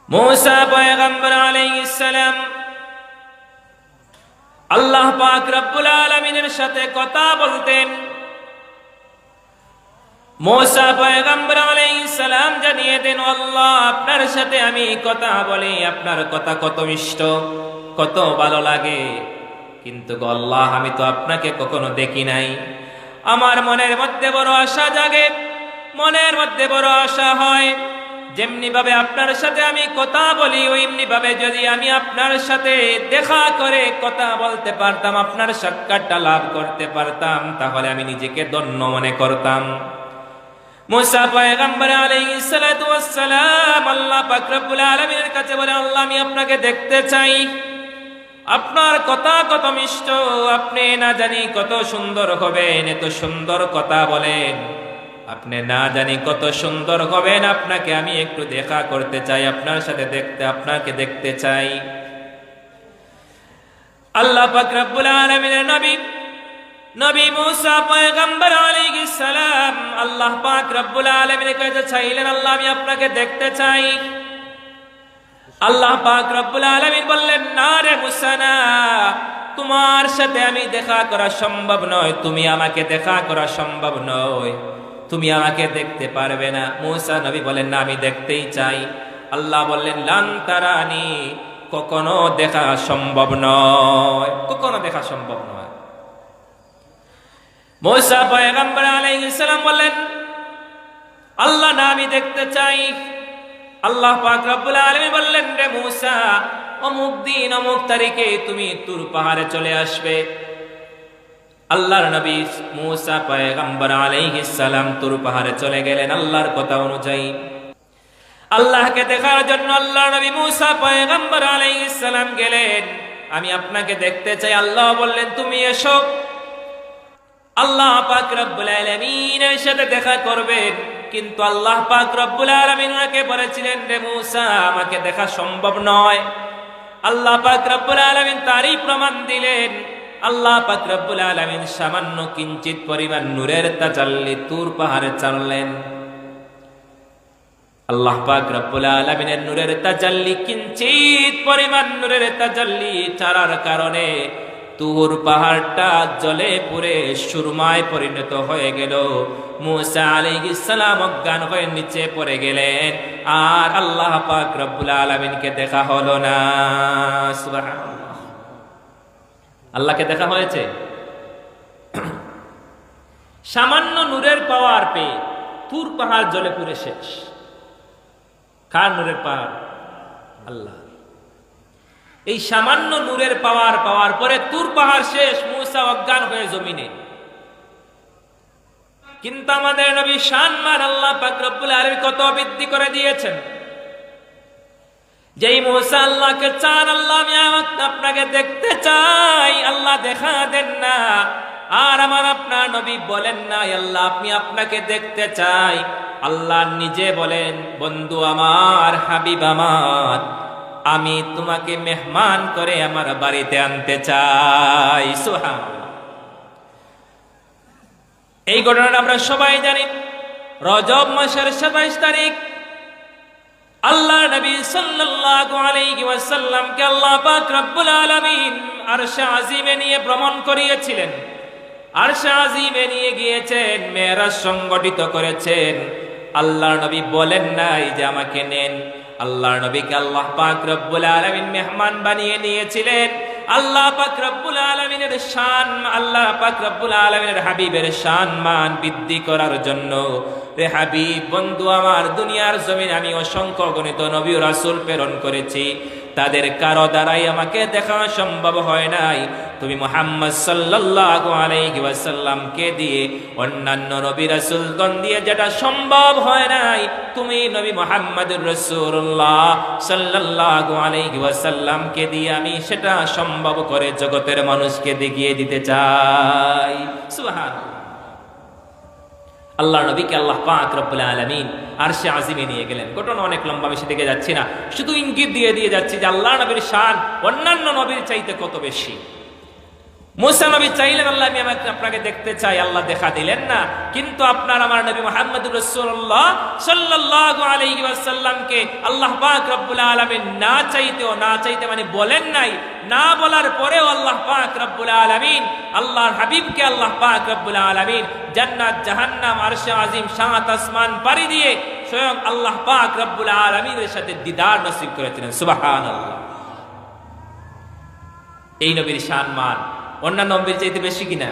मूसा पैगंबर अलैहिस्सलाम আল্লাহ পাক রব্বুল আলামিনের সাথে কথা বলতেন। मूसा पैगंबर अलैहिस्सलाম জানিয়ে দেন, আল্লাহ আপনার সাথে আমি কথা বলি, আপনার কথা কত মিষ্ট, কত ভালো লাগে, কিন্তু আল্লাহ আমি তো আপনাকে কখনো দেখি নাই। আমার মনের মধ্যে বড় আশা জাগে, মনের মধ্যে বড় আশা হয়, যেমনি ভাবে আপনার সাথে আমি কথা বলি ওইমনি ভাবে যদি আমি আপনার সাথে দেখা করে কথা বলতে পারতাম, আপনার সাক্ষাৎটা লাভ করতে পারতাম, তাহলে আমি নিজেকে ধন্য মনে করতাম। मूसा पैगंबर अलैहिस्सलातु वस्सलाम আল্লাহ পাক রব্বুল আলামিনের কাছে বলে, আল্লাহ আমি আপনাকে দেখতে চাই, আপনার কথা কত মিষ্ট, আপনি না জানি কত সুন্দর হবেন, এত সুন্দর কথা বলেন, আপনি না জানি কত সুন্দর হবেন, আপনাকে আমি একটু দেখা করতে চাই, আপনার সাথে আপনাকে দেখতে চাই। আল্লাহ পাক রব্বুল আলামিনের নবী मूसा পয়গম্বর আলাইহিস সালাম আল্লাহ পাক রব্বুল আলামিনের কাছে চাইলেন, আল্লাহ আমি আপনাকে দেখতে চাই। আল্লাহ পাক রব্বুল আলামিন বললেন, না রে मूसा না, তোমার সাথে আমি দেখা করা সম্ভব নয়, তুমি আমাকে দেখা করা সম্ভব নয়, তুমি আমাকে দেখতে পারবে না। मूसा নবী বলেন, না আমি দেখতেই চাই। আল্লাহ বললেন, লান তারানি, কখনো দেখা সম্ভব নয়, কখনো দেখা সম্ভব নয়। मूसा पैगंबर अलैहिस्सलाम বললেন, আল্লাহ না আমি দেখতে চাই। আল্লাহ পাক রব্বুল আলামিন বললেন, রে मूसा অমুক দিন অমুক তারিখে তুমি তুর পাহাড়ে চলে আসবে। আল্লাহর নবী मूसा पैगंबर अलैहिस्सलाম তুর পাহাড়ে চলে গেলেন আল্লাহর কথা অনুযায়ী। আল্লাহকে দেখার জন্য আল্লাহর নবী मूसा पैगंबर अलैहिस्सलाম গেলেন, আমি আপনাকে দেখতে চাই। আল্লাহ বললেন, তুমি এসো। আল্লাহ পাক রব্বুল আলামিনের সাথে দেখা করবেন, কিন্তু আল্লাহ পাক রব্বুল আলামিন ওনাকে বলেছিলেন, রে मूसा আমাকে দেখা সম্ভব নয়। আল্লাহ পাক রব্বুল আলামিন তারই প্রমাণ দিলেন। আল্লাহ পাক রব্বুল আলামিন সামান্য কিঞ্চিত পরিমাণ নূরের তাজাল্লি তুর পাহাড়ে চাললেন। আল্লাহ পাক রব্বুল আলামিনের নূরের তাজাল্লি, কিঞ্চিত পরিমাণ নূরের তাজাল্লি চালার কারণে তুর পাহাড়টা জ্বলে পুড়ে সুরমায় পরিণত হয়ে গেল। मूसा আলাইহিস সালাম অজ্ঞান হয়ে নিচে পড়ে গেলেন, আর আল্লাহ পাক রব্বুল আলামিনকে দেখা হলো না। সুবহানাল্লাহ, আল্লাহকে দেখা হয়েছে। সামান্য নূরের পাওয়ার পেয়ে তুর পাহাড় জ্বলে পুড়ে শেষ। কার নূরের পাওয়ার? আল্লাহ। এই সামান্য নূরের পাওয়ার পরে তুর পাহাড় শেষ, मूसा অজ্ঞান হয়ে জমিনে। কিন্তু আমাদের নবী শানমান আল্লাহ পাক রব্বুল আলামিন কত বৃদ্ধি করে দিয়েছেন। যেই मूसा আল্লাহকে চান, আল্লাহ আমি আপনাকে দেখতে চাই, আল্লাহ দেখা দেন না। আর আমার আপনার নবী বলেন না, আল্লাহ আপনি আপনাকে দেখতে চাই। আল্লাহ নিজে বলেন, বন্ধু আমার, হাবিব আমার, আমি তোমাকে মেহমান করে আমার বাড়িতে আনতে চাই। সুবহানাল্লাহ। এই ঘটনাটা আমরা সবাই জানি। রজব মাসের 27 তারিখ আল্লাহ নবী সাল্লাল্লাহু আলাইহি ওয়াসাল্লামকে আল্লাহ পাক রব্বুল আলামিন আরশে আজিমে নিয়ে ভ্রমণ করিয়েছিলেন। আরশে আজিমে নিয়ে গিয়েছেন, মেরাজ সংগঠিত করেছেন। আল্লাহর নবী বলেন নাই যে আমাকে নেন। আল্লাহর নবীকে আল্লাহ পাক রব্বুল আলামিন মেহমান বানিয়ে নিয়েছিলেন। আল্লাহ পাক রব্বুল আলামিনের শান, আল্লাহ পাক রব্বুল আলামিনের হাবিবের শান মান বৃদ্ধি করার জন্য, রে হাবিব বন্ধু আমার, দুনিয়ার জমিনে আমি অসংখ্য গণিত নবী ও রাসূল প্রেরণ করেছি, তাদের কারো দ্বারাই আমাকে দেখা সম্ভব হয় নাই। তুমি মুহাম্মদ সাল্লাল্লাহু আলাইহি ওয়াসাল্লামকে দিয়ে, অন্যান্য নবী রাসূলগণ দিয়ে যেটা সম্ভব হয় নাই, তুমি নবী মুহাম্মদুর রাসূলুল্লাহ সাল্লাল্লাহু আলাইহি ওয়াসাল্লামকে দিয়ে আমি সেটা সম্ভব করে জগতের মানুষকে দেখিয়ে দিতে চাই। সুবহানাল্লাহ। আল্লাহ নবীকে আল্লাহ পাক রব্বুল আলামিন আরশে আজিমে নিয়ে গেলেন। ঘটনা অনেক লম্বা, আমি সেদিকে যাচ্ছি না, শুধু ইঙ্গিত দিয়ে যাচ্ছি যে আল্লাহ নবীর শান অন্যান্য নবীর চাইতে কত বেশি। মুসা নবী চাইলেন আল্লাহ আমি আপনাকে দেখতে চাই, আল্লাহ দেখা দিলেন না। কিন্তু আপনার আমার নবী মুহাম্মদুর রাসূলুল্লাহ সাল্লাল্লাহু আলাইহি ওয়াসাল্লামকে আল্লাহ পাক রব্বুল আলামিন না চাইতে মানে বলেন নাই, না বলার পরেও আল্লাহ পাক রব্বুল আলামিন আল্লাহর হাবিবকে আল্লাহ পাক রব্বুল আলামিন জান্নাত জাহান্নাম আরশে আজিম সাত আসমান পাড়ি দিয়ে স্বয়ং আল্লাহ পাক রব্বুল আলামিনের সাথে দিদার নসিব করেছিলেন। সুবহানাল্লাহ। এই নবীর সম্মান অন্যান্য নবীর চাইতে বেশি কিনা?